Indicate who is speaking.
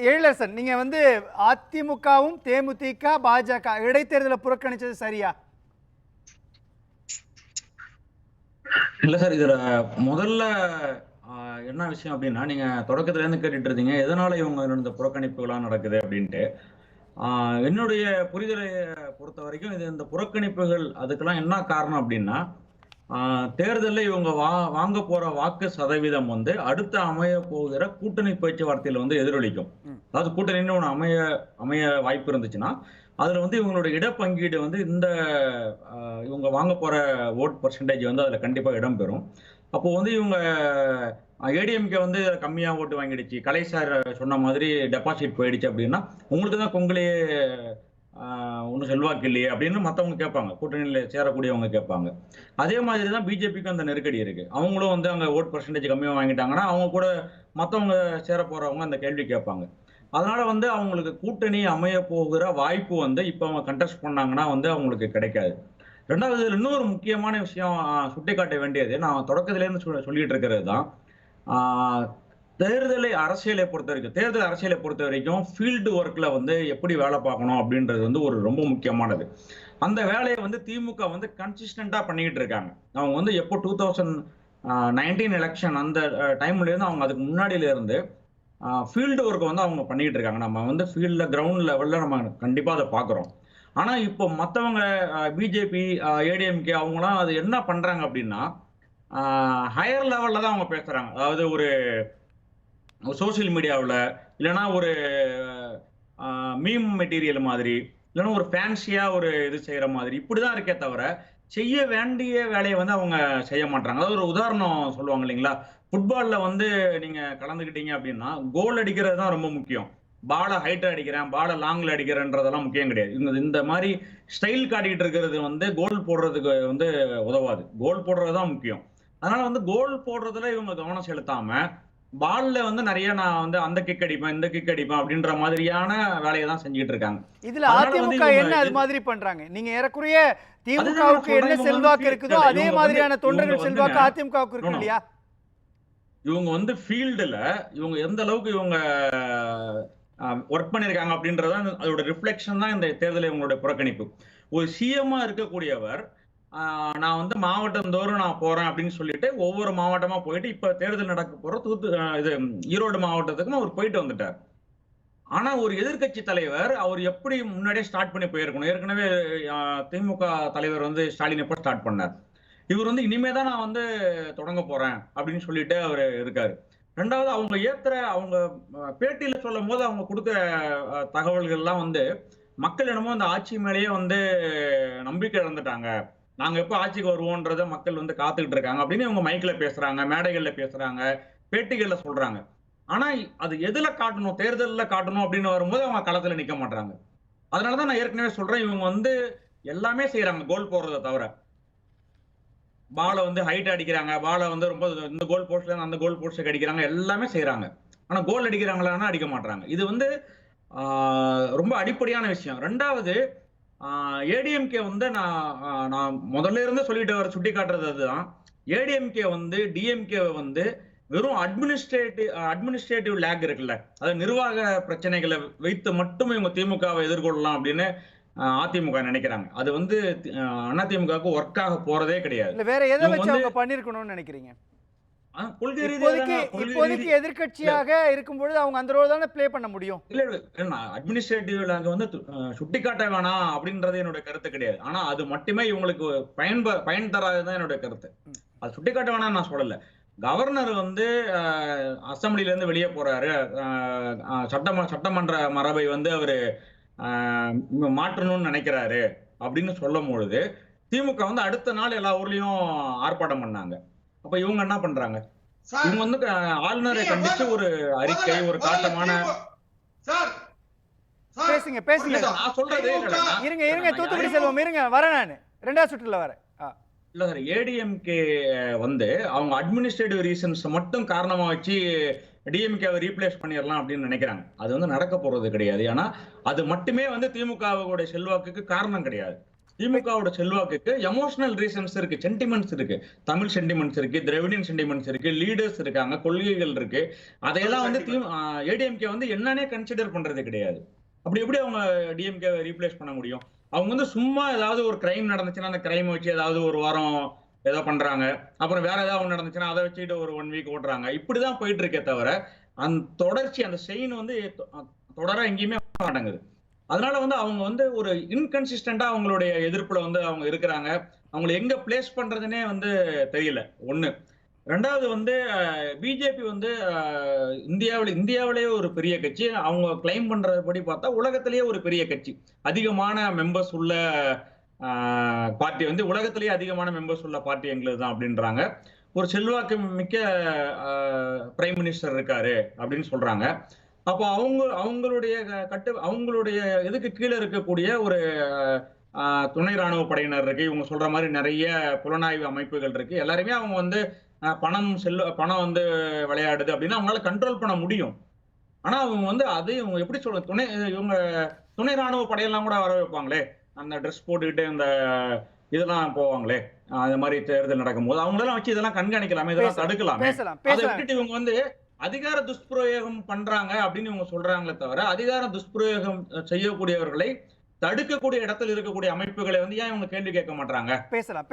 Speaker 1: எழிலரசன், நீங்க வந்து அதிமுகவும் தேமுதிக பாஜக இடைத்தேர்தலை புறக்கணிச்சது சரியா?
Speaker 2: இல்ல சார், இதுல முதல்ல என்ன விஷயம் அப்படின்னா, நீங்க தொடக்கத்துல இருந்து கேட்டுட்டு இருந்தீங்க எதனால இவங்க இந்த புறக்கணிப்புகள்லாம் நடக்குது அப்படின்ட்டு. என்னுடைய புரிதலை பொறுத்த வரைக்கும் இந்த புறக்கணிப்புகள் அதுக்கெல்லாம் என்ன காரணம் அப்படின்னா, தேர்தல்ல இவங்க வாங்க போற வாக்கு சதவீதம் வந்து அடுத்த அமைய போகிற கூட்டணி பேச்சுவார்த்தையில வந்து எதிரொலிக்கும். அதாவது கூட்டணின்னு ஒண்ணு அமைய அமைய வாய்ப்பு இருந்துச்சுன்னா, அதுல வந்து இவங்களோட இடப்பங்கீடு வந்து இந்த இவங்க வாங்க போற வோட் பெர்சன்டேஜ் வந்து அதுல கண்டிப்பா இடம்பெறும். அப்போ வந்து இவங்க ஏடிஎம்கே வந்து கம்மியா ஓட்டு வாங்கிடுச்சு, கலை சார் சொன்ன மாதிரி டெபாசிட் போயிடுச்சு அப்படின்னா, உங்களுக்கு தான் கொங்குலயே ஒன்றும் செல்வாக்கு இல்லையே அப்படின்னு மற்றவங்க கேட்பாங்க, கூட்டணியில் சேரக்கூடியவங்க கேட்பாங்க. அதே மாதிரி தான் பிஜேபிக்கும் அந்த நெருக்கடி இருக்கு. அவங்களும் வந்து அங்கே ஓட் பர்சன்டேஜ் கம்மியாக வாங்கிட்டாங்கன்னா அவங்க கூட மற்றவங்க சேர போறவங்க அந்த கேள்வி கேட்பாங்க. அதனால வந்து அவங்களுக்கு கூட்டணி அமைய போகிற வாய்ப்பு வந்து இப்போ அவங்க கண்டெஸ்ட் பண்ணாங்கன்னா வந்து அவங்களுக்கு கிடைக்காது. ரெண்டாவது இன்னொரு முக்கியமான விஷயம் சுட்டிக்காட்ட வேண்டியது, நான் தொடக்கத்திலேருந்து சொல்லிட்டு இருக்கிறது தான், தேர்தல் அரசியலை பொறுத்த வரைக்கும் ஃபீல்டு ஒர்க்ல வந்து எப்படி வேலை பார்க்கணும் அப்படின்றது வந்து ஒரு ரொம்ப முக்கியமானது. அந்த வேலையை வந்து திமுக வந்து கன்சிஸ்டண்டா பண்ணிக்கிட்டு இருக்காங்க. அவங்க வந்து எப்போ 2019 எலெக்ஷன் அந்த டைம்ல இருந்து அவங்க அதுக்கு முன்னாடியில இருந்து ஃபீல்டு ஒர்க் வந்து அவங்க பண்ணிக்கிட்டு இருக்காங்க. நம்ம வந்து ஃபீல்ட்ல கிரவுண்ட் லெவல்ல நம்ம கண்டிப்பா அதை பார்க்குறோம். ஆனா இப்போ மற்றவங்க பிஜேபி, ஏடிஎம்கே அவங்களாம் அது என்ன பண்றாங்க அப்படின்னா, ஹையர் லெவல்ல தான் அவங்க பேசுறாங்க. அதாவது ஒரு சோசியல் மீடியாவில், இல்லைன்னா ஒரு மீம் மெட்டீரியல் மாதிரி, இல்லைன்னா ஒரு ஃபேன்சியா ஒரு இது செய்யற மாதிரி இப்படிதான் இருக்கே தவிர, செய்ய வேண்டிய வேலையை வந்து அவங்க செய்ய மாட்டாங்க. அதாவது ஒரு உதாரணம் சொல்லுவாங்க இல்லைங்களா, ஃபுட்பால்ல வந்து நீங்க கலந்துக்கிட்டீங்க அப்படின்னா கோல் அடிக்கிறது தான் ரொம்ப முக்கியம். பாலை ஹைட்டா அடிக்கிறேன், பாலை லாங்ல அடிக்கிறேன்றதெல்லாம் முக்கியம் கிடையாது. இந்த மாதிரி ஸ்டைல் காட்டிக்கிட்டு இருக்கிறது வந்து கோல் போடுறதுக்கு வந்து உதவாது. கோல் போடுறது தான் முக்கியம். அதனால வந்து கோல் போடுறதுல இவங்க கவனம் செலுத்தாம, பால்ல வந்து நிறைய நான் வந்து அந்த கிக் அடிப்பேன், இந்த கிக் அடிப்பேன் அப்படின்ற மாதிரியான வேலையை தான் செஞ்சுட்டு இருக்காங்க.
Speaker 1: இதுல அதிமுக என்ன அது மாதிரி பண்றாங்க? நீங்க ஏறக்குறைய திமுகவுக்கு என்ன செல்வாக்கு இருக்குதோ அதே மாதிரியான தொண்டர்கள் செல்வாக்கு அதிமுகவுக்கு இருக்கு இல்லையா?
Speaker 2: இவங்க வந்து ஃபீல்டுல இவங்க எந்த அளவுக்கு இவங்க ஒர்க் பண்ணிருக்காங்க அப்படின்றத அதோட ரிஃப்ளெக்ஷன் தான் இந்த தேர்தலில் இவங்களுடைய புறக்கணிப்பு. ஒரு சிஎம்மா இருக்கக்கூடியவர் நான் வந்து மாவட்டம் தோறும் நான் போறேன் அப்படின்னு சொல்லிட்டு ஒவ்வொரு மாவட்டமா போயிட்டு இப்ப தேர்தல் நடக்க போற இது ஈரோடு மாவட்டத்துக்கும் அவர் போயிட்டு வந்துட்டார். ஆனா ஒரு எதிர்கட்சி தலைவர் அவர் எப்படி முன்னாடியே ஸ்டார்ட் பண்ணி போயிருக்கணும். ஏற்கனவே திமுக தலைவர் வந்து ஸ்டாலின் எப்ப ஸ்டார்ட் பண்ணார், இவர் வந்து இனிமேதான் நான் வந்து தொடங்க போறேன் அப்படின்னு சொல்லிட்டு அவர் இருக்காரு. ரெண்டாவது அவங்க பேட்டியில சொல்லும் போது அவங்க கொடுக்குற தகவல்கள்லாம் வந்து மக்கள் என்னமோ அந்த ஆட்சி மேலேயே வந்து நம்பிக்கை இழந்துட்டாங்க, நாங்க எப்ப ஆட்சிக்கு வருவோன்றத மக்கள் வந்து காத்துக்கிட்டு இருக்காங்க அப்படின்னு இவங்க மைக்ல பேசுறாங்க, மேடைகள்ல பேசுறாங்க, பேட்டிகள்ல சொல்றாங்க. ஆனா அது எதுல காட்டணும், தேர்தல்ல காட்டணும் அப்படின்னு வரும்போது அவங்க களத்துல நிக்க மாட்டாங்க. அதனாலதான் நான் ஏற்கனவே சொல்றேன், இவங்க வந்து எல்லாமே செய்யறாங்க கோல் போடுறதை தவிர. பாலை வந்து ஹைட் அடிக்கிறாங்க, பாலை வந்து ரொம்ப இந்த கோல் போஸ்ட்ல அந்த கோல் போஸ்ட்டுக்கு அடிக்கிறாங்க, எல்லாமே செய்யறாங்க. ஆனா கோல் அடிக்கிறாங்களான்னா அடிக்க மாட்டாங்க. இது வந்து ரொம்ப அடிப்படையான விஷயம். ரெண்டாவது ஏடிஎம்கே வந்து நான் முதல்ல இருந்து சொல்லிட்டு வர சுட்டி காட்டுறது அதுதான். ஏடிஎம்கே வந்து டிஎம்கே வந்து வெறும் அட்மினிஸ்ட்ரேட்டிவ் லேக் இருக்குல்ல, அதாவது நிர்வாக பிரச்சனைகளை வைத்து மட்டும் இவங்க திமுகவை எதிர்கொள்ளலாம் அப்படின்னு அதிமுக நினைக்கிறாங்க. அது வந்து அதிமுகவுக்கு ஒர்க் ஆக போறதே கிடையாது.
Speaker 1: வேற எதை வச்சு அவங்க பண்ணிருக்கணும்னு நினைக்கிறீங்க? இப்போதைக்கு எதிர்கட்சியாக இருக்கும்பொழுது அவங்க அந்த ரோல் தானே ப்ளே பண்ண முடியும்.
Speaker 2: இல்ல அட்மினிஸ்ட்ரேட்டிவ்ல அங்க வந்து சுட்டிக்காட்ட வேணாம் அப்படின்றது என்னோட கருத்து கிடையாது. ஆனா அது மட்டுமே இவங்களுக்கு பயன் தராதுதான் என்னோட கருத்து. அது சுட்டிக்காட்ட வேணாம் நான் சொல்லல. கவர்னர் வந்து அசம்பிளில இருந்து வெளியே போறாரு, சட்டமன்ற மரபை வந்து அவரு மாற்றணும்னு நினைக்கிறாரு அப்படின்னு சொல்லும் பொழுது திமுக வந்து அடுத்த நாள் எல்லா ஊர்லயும் ஆர்ப்பாட்டம் பண்ணாங்க. அப்ப இவங்க என்ன பண்றாங்க, இவங்க வந்து ஆளுநரை கண்டிச்சு ஒரு அறிக்கை, ஒரு காட்டமான
Speaker 1: பேசுங்க பேசுங்க
Speaker 2: நான் சொல்றது
Speaker 1: இருங்க தூத்துக்குடி செல்வம் இருங்க, வரேன் நான் ரெண்டாவது சுற்றுல வரேன்.
Speaker 2: இல்ல சார், ஏடிஎம்கே வந்து அவங்க அட்மினிஸ்ட்ரேட்டிவ் ரீசன்ஸ் மட்டும் காரணமா வச்சு டிஎம்கேவை ரீப்ளேஸ் பண்ணிடலாம் அப்படின்னு நினைக்கிறாங்க. அது வந்து நடக்க போறது கிடையாது. ஏன்னா அது மட்டுமே வந்து திமுகவுடைய செல்வாக்குக்கு காரணம் கிடையாது. திமுகவோட செல்வாக்குக்கு எமோஷனல் ரீசன்ஸ் இருக்கு, சென்டிமெண்ட்ஸ் இருக்கு, தமிழ் சென்டிமெண்ட்ஸ் இருக்கு, திராவிடியன் சென்டிமெண்ட்ஸ் இருக்கு, லீடர்ஸ் இருக்காங்க, கொள்கைகள் இருக்கு. அதையெல்லாம் வந்து ஏடிஎம்கே வந்து என்னன்னே கன்சிடர் பண்றது கிடையாது. அப்படி எப்படி அவங்க டிஎம்கே ரீப்ளேஸ் பண்ண முடியும்? அவங்க வந்து சும்மா ஏதாவது ஒரு கிரைம் நடந்துச்சுன்னா அந்த கிரைம் வச்சு ஏதாவது ஒரு வாரம் ஏதோ பண்றாங்க, அப்புறம் வேற ஏதாவது ஒன்று நடந்துச்சுன்னா அதை வச்சுட்டு ஒரு 1 வீக் ஓட்டுறாங்க. இப்படிதான் போயிட்டு இருக்கே தவிர அந்த தொடர்ச்சி, அந்த செயின் வந்து தொடர எங்கேயுமே மாட்டேங்குது. அதனால வந்து அவங்க வந்து ஒரு இன்கன்சிஸ்டண்டா அவங்களுடைய எதிர்ப்புல வந்து அவங்க இருக்கிறாங்க. அவங்களை எங்க பிளேஸ் பண்றதுன்னே வந்து தெரியல. ஒண்ணு. ரெண்டாவது வந்து பிஜேபி வந்து இந்தியாவிலேயே ஒரு பெரிய கட்சி. அவங்க கிளைம் பண்றபடி பார்த்தா உலகத்திலேயே ஒரு பெரிய கட்சி. அதிகமான மெம்பர்ஸ் உள்ள பார்ட்டி வந்து உலகத்திலேயே அதிகமான மெம்பர்ஸ் உள்ள பார்ட்டி எங்களுக்கு தான் அப்படின்றாங்க. ஒரு செல்வாக்கு மிக்க பிரைம் மினிஸ்டர் இருக்காரு அப்படின்னு சொல்றாங்க. அப்போ அவங்களுடைய இதுக்கு கீழே இருக்கக்கூடிய ஒரு துணை ராணுவ படையினர் இருக்கு. இவங்க சொல்ற மாதிரி நிறைய புலனாய்வு அமைப்புகள் இருக்கு. எல்லாருமே அவங்க வந்து பணம் வந்து விளையாடுது அப்படின்னா அவங்களால கண்ட்ரோல் பண்ண முடியும். ஆனா அவங்க வந்து அது இவங்க எப்படி சொல்ற இவங்க துணை ராணுவ படையெல்லாம் கூட வர வைப்பாங்களே, அந்த ட்ரெஸ் போட்டுக்கிட்டு இந்த இதெல்லாம் போவாங்களே, அந்த மாதிரி தேர்தல் நடக்கும்போது அவங்களெல்லாம் வச்சு இதெல்லாம் கண்காணிக்கலாமே, இதெல்லாம் தடுக்கலாமே. அதை விட்டுட்டு இவங்க வந்து அதிகார துஷ்பிரயோகம் பண்றாங்க அப்படின்னு இவங்க சொல்றாங்களே தவிர, அதிகார துஷ்பிரயோகம் செய்யக்கூடியவர்களை தடுக்கக்கூடிய இடத்துல இருக்கக்கூடிய அமைப்புகளை வந்து ஏன் இவங்க கேள்வி கேட்க மாட்டாங்க?
Speaker 1: பேசலாம்.